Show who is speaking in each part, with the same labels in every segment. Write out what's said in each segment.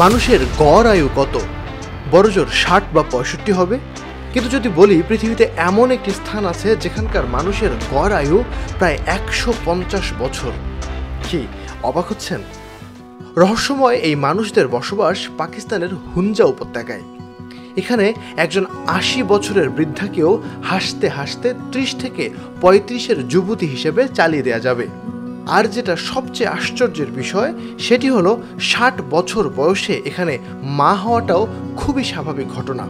Speaker 1: মানুষের গড় আয়ু কত? বড়জোর ৬০ বা ৬৫ হবে। কিন্তু যদি বলি পৃথিবীতে এমন একটি স্থান আছে যেখানকার মানুষের গড় আয়ু প্রায় ১৫০ বছর, কি অবাক হচ্ছেন? রহস্যময় এই মানুষদের বসবাস পাকিস্তানের হুঞ্জা উপত্যকায়। এখানে একজন ৮০ বছরের বৃদ্ধাকেও হাসতে হাসতে ৩০ থেকে ৩৫-এর যুবতী হিসেবে চালিয়ে দেওয়া যাবে। আর যেটা সবচেয়ে আশ্চর্যের বিষয় সেটি হলো ৬০ বছর বয়সে এখানে মা হওয়াটাও খুবই স্বাভাবিক ঘটনা।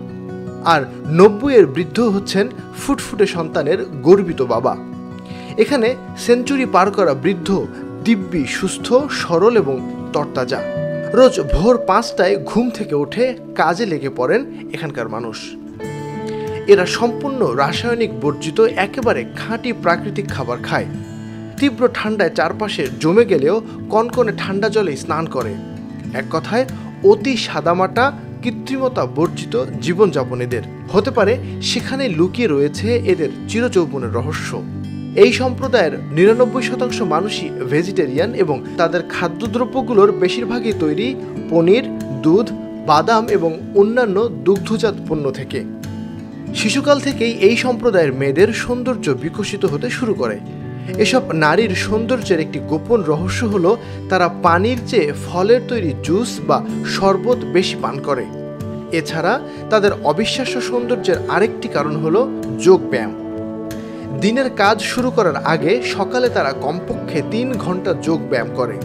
Speaker 1: আর ৯০-এর বৃদ্ধ হচ্ছেন ফুটফুটে সন্তানের গর্বিত বাবা। এখানে সেঞ্চুরি পার করা বৃদ্ধ দিব্যি সুস্থ, সরল এবং তরতাজা। রোজ ভোর ৫টায় ঘুম থেকে উঠে কাজে লেগে পড়েন এখানকার মানুষ। এরা সম্পূর্ণ রাসায়নিক বর্জিত একেবারে খাঁটি প্রাকৃতিক খাবার খায়। তীব্র ঠান্ডায় চারপাশে জমে গেলেও কনকনে ঠান্ডা জলে স্নান করে। এক কথায় অতি সাদামাটা কৃত্রিমতা বর্জিত জীবনযাপন এদের। হতে পারে সেখানে লুকিয়ে রয়েছে এদের চিরযৌবনের রহস্য। এই সম্প্রদায়ের ৯৯% মানুষই ভেজিটেরিয়ান এবং তাদের খাদ্যদ্রব্যগুলোর বেশিরভাগই তৈরি পনির, দুধ, বাদাম এবং অন্যান্য দুগ্ধজাত পণ্য থেকে। শিশুকাল থেকেই এই সম্প্রদায়ের মেয়েদের সৌন্দর্য বিকশিত হতে শুরু করে। এসব নারীর সৌন্দর্যের একটি গোপন রহস্য হলো তারা পানির চেয়ে ফলের তৈরি জুস বা শরবত বেশি পান করে। এছাড়া তাদের অবিশ্বাস্য সৌন্দর্যের আরেকটি কারণ হলো যোগব্যায়াম। দিনের কাজ শুরু করার আগে সকালে তারা কমপক্ষে ৩ ঘন্টা যোগব্যায়াম করে।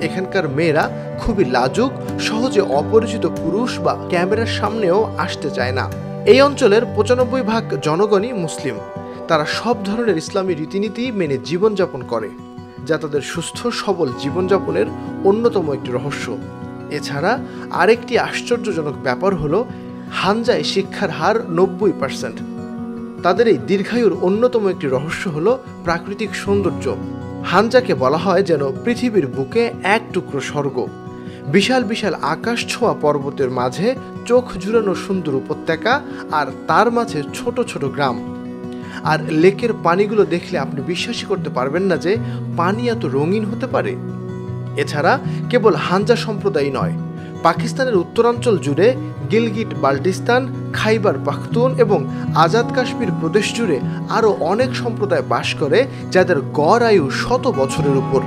Speaker 1: এখানকার মেয়েরা খুবই লাজুক, সহজে অপরিচিত পুরুষ বা ক্যামেরার সামনেও আসতে চায় না। এই অঞ্চলের ৯৫% জনগণই মুসলিম। তারা সব ধরনের ইসলামী রীতিনীতি মেনে জীবনযাপন করে, যা তাদের সুস্থ সবল জীবনযাপনের অন্যতম একটি রহস্য। এছাড়া আরেকটি আশ্চর্যজনক ব্যাপার হলো হানজায় শিক্ষার হার ৯০%। তাদের এই দীর্ঘায়ুর অন্যতম একটি রহস্য হলো প্রাকৃতিক সৌন্দর্য। হানজাকে বলা হয় যেন পৃথিবীর বুকে এক টুকরো স্বর্গ। বিশাল বিশাল আকাশ ছোঁয়া পর্বতের মাঝে চোখ জুড়ানো সুন্দর উপত্যকা, আর তার মাঝে ছোট ছোট গ্রাম। আর লেকের পানিগুলো দেখলে আপনি বিশ্বাসই করতে পারবেন না যে পানি এত রঙিন হতে পারে। এছাড়া কেবল হানজা সম্প্রদায় নয়, পাকিস্তানের উত্তরাঞ্চল জুড়ে গিলগিট বাল্টিস্তান, খাইবার পাখতুন এবং আজাদ কাশ্মীর প্রদেশ জুড়ে আরও অনেক সম্প্রদায় বাস করে যাদের গড় আয়ু ১০০ বছরের উপর।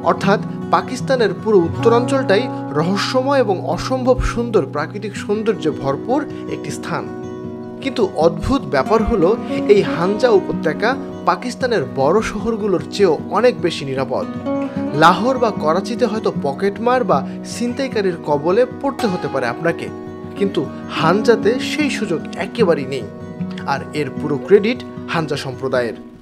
Speaker 1: অর্থাৎ পাকিস্তানের পুরো উত্তরাঞ্চলটাই রহস্যময় এবং অসম্ভব সুন্দর প্রাকৃতিক সৌন্দর্যে ভরপুর একটি স্থান। কিন্তু অদ্ভুত ব্যাপার হলো এই হানজা উপত্যকা পাকিস্তানের বড় শহরগুলোর চেয়েও অনেক বেশি নিরাপদ। লাহোর বা করাচিতে হয়তো পকেটমার বা ছিনতাইকারীর কবলে পড়তে হতে পারে আপনাকে, কিন্তু হানজাতে সেই সুযোগ একেবারেই নেই। আর এর পুরো ক্রেডিট হানজা সম্প্রদায়ের।